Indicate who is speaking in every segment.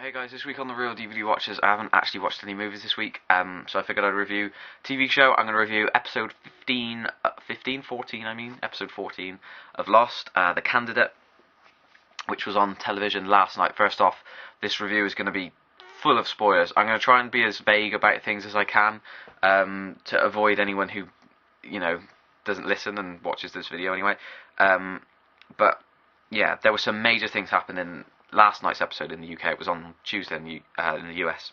Speaker 1: Hey guys, this week on the Real DVD Watchers, I haven't actually watched any movies this week, so I figured I'd review TV show. I'm going to review episode 14 episode 14 of Lost, The Candidate, which was on television last night. First off, this review is going to be full of spoilers. I'm going to try and be as vague about things as I can, to avoid anyone who, doesn't listen and watches this video anyway. But yeah, there were some major things happening last night's episode in the UK. It was on Tuesday in the US.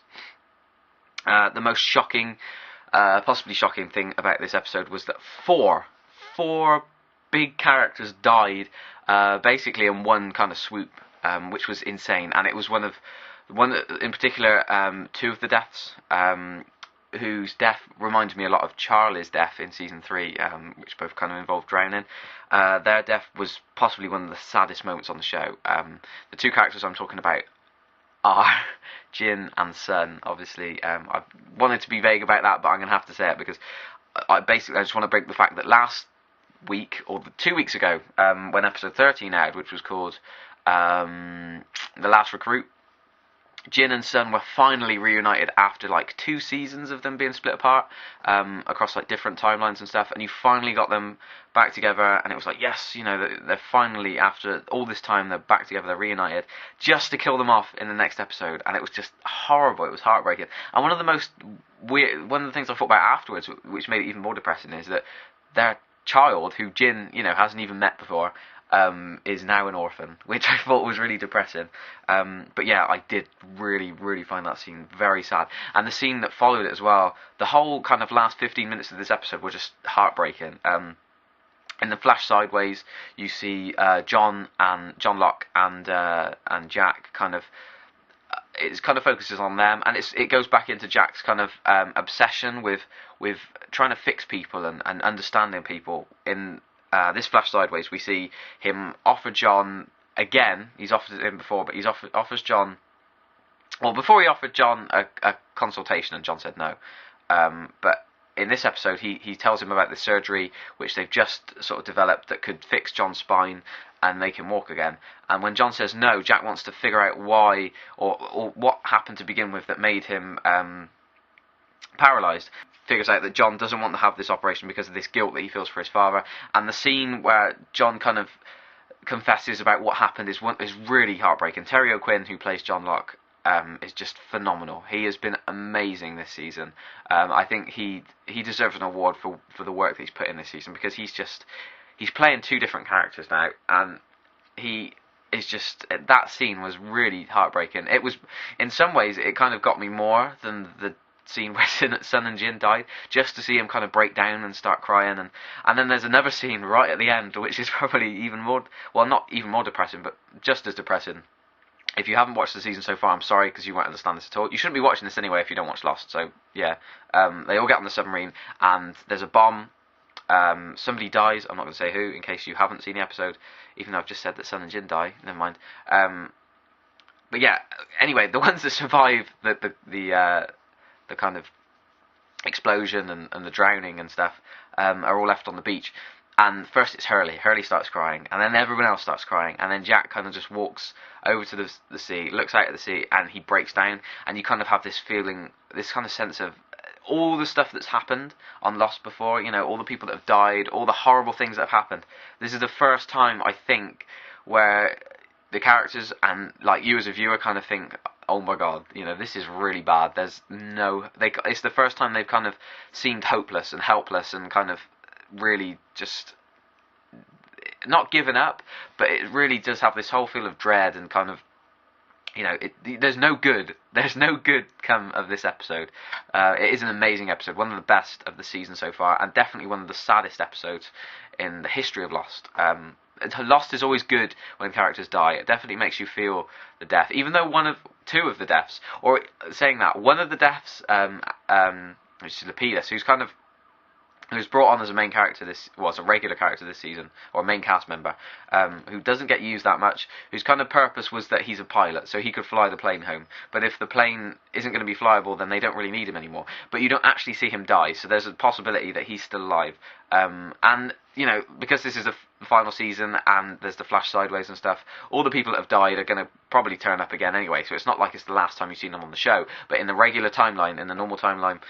Speaker 1: The most shocking, possibly shocking thing about this episode was that four big characters died, basically in one kind of swoop, which was insane. And it was one in particular, two of the deaths, whose death reminds me a lot of Charlie's death in season 3, which both kind of involved drowning. Their death was possibly one of the saddest moments on the show. The two characters I'm talking about are Jin and Sun. Obviously, I wanted to be vague about that, but I'm going to have to say it because I just want to break the fact that last week, or 2 weeks ago, when episode 13 aired, which was called The Last Recruit, Jin and Sun were finally reunited after like 2 seasons of them being split apart, across like different timelines and stuff, and you finally got them back together, and it was like, yes, they're finally, after all this time, they're back together, they're reunited, just to kill them off in the next episode. And it was just horrible, it was heartbreaking. And one of the things I thought about afterwards, which made it even more depressing, is that their child, who Jin, hasn't even met before, is now an orphan, which I thought was really depressing. But yeah, I did really, really find that scene very sad. And the scene that followed it as well, the whole kind of last 15 minutes of this episode were just heartbreaking. In the flash sideways, you see John Locke and Jack kind of. It kind of focuses on them, and it goes back into Jack's kind of obsession with trying to fix people and understanding people. In this flash sideways, we see him offer John again. He's offered him before, but offers John. Well, before he offered John a consultation, and John said no. But in this episode, he tells him about the surgery which they've just sort of developed that could fix John's spine and make him walk again. And when John says no, Jack wants to figure out why or what happened to begin with that made him paralysed. Figures out that John doesn't want to have this operation because of this guilt that he feels for his father. And the scene where John kind of confesses about what happened is really heartbreaking. Terry O'Quinn, who plays John Locke, is just phenomenal. He has been amazing this season. I think he deserves an award for the work that he's put in this season, because he's playing 2 different characters now, and he is just, that scene was really heartbreaking. It was, in some ways, it kind of got me more than the scene where Sun and Jin died, just to see him kind of break down and start crying, and then there's another scene right at the end which is probably even more, well, not even more depressing, but just as depressing. If you haven't watched the season so far, I'm sorry, because you won't understand this at all. You shouldn't be watching this anyway if you don't watch Lost. So yeah, they all get on the submarine, and there's a bomb. Somebody dies. I'm not going to say who, in case you haven't seen the episode, even though I've just said that Sun and Jin die. Never mind. But yeah, anyway, the ones that survive the kind of explosion and the drowning and stuff, are all left on the beach. And first it's Hurley. Hurley starts crying, and then everyone else starts crying, and then Jack kind of just walks over to the sea, looks out at the sea, and he breaks down, and you kind of have this feeling, this kind of sense of all the stuff that's happened on Lost before, all the people that have died, all the horrible things that have happened. This is the first time, I think, where the characters and like you as a viewer kind of think, oh my god, this is really bad. It's the first time they've kind of seemed hopeless and helpless and kind of really just not given up, but it really does have this whole feel of dread and kind of, there's no good come of this episode. It is an amazing episode, one of the best of the season so far, and definitely one of the saddest episodes in the history of Lost. Lost is always good when characters die. It definitely makes you feel the death, even though two of the deaths, or saying that, one of the deaths, which is Lapidus, who was brought on as a main character a regular character this season, or a main cast member, who doesn't get used that much, whose kind of purpose was that he's a pilot, so he could fly the plane home. But if the plane isn't going to be flyable, then they don't really need him anymore. But you don't actually see him die, so there's a possibility that he's still alive. And, you know, because this is the final season and there's the Flash sideways and stuff, all the people that have died are going to probably turn up again anyway, so it's not like it's the last time you've seen them on the show. But in the regular timeline, in the normal timeline,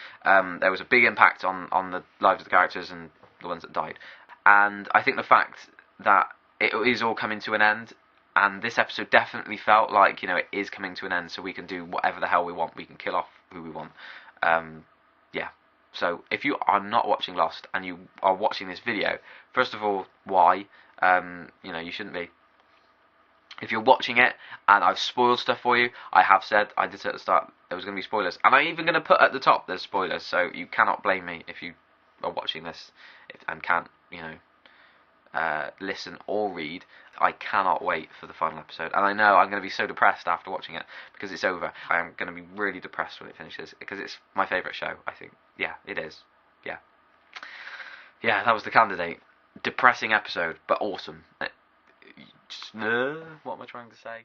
Speaker 1: there was a big impact on the lives of the characters and the ones that died. And I think the fact that it is all coming to an end, and this episode definitely felt like, you know, it is coming to an end, so we can do whatever the hell we want. We can kill off who we want. Yeah. So if you are not watching Lost and you are watching this video, first of all, why? You know, you shouldn't be. If you're watching it and I've spoiled stuff for you, I have said, I did say at the start, there was going to be spoilers. And I'm even going to put at the top there's spoilers, so you cannot blame me if you are watching this and can't, you know, listen or read. I cannot wait for the final episode, and I know I'm going to be so depressed after watching it because it's over. I am going to be really depressed when it finishes because it's my favourite show, I think. Yeah, it is. Yeah, that was The Candidate. Depressing episode, but awesome. What am I trying to say?